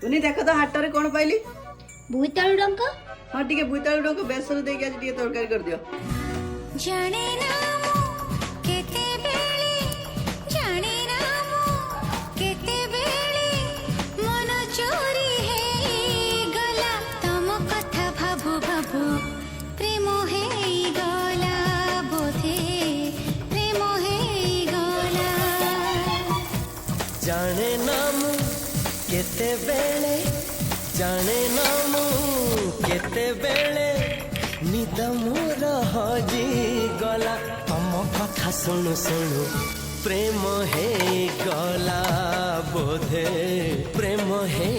तुनी देख तो हाट रे कौन पाइली बोईतालु डंक हाँ टिके बोईतालु डंक बेसन देके आज टिके तरकारी कर दियो जाने ना केते बेले जाने ना केते बेले मन चोरी है गला तम कथा भाबु भाबु प्रेम है गला बोधे प्रेम है गला जाने नाम केते बेले जाने नाम केते बेले निद मोर हजी गला तम कथा शुणु शुणु प्रेम हे गला बोधे प्रेम हे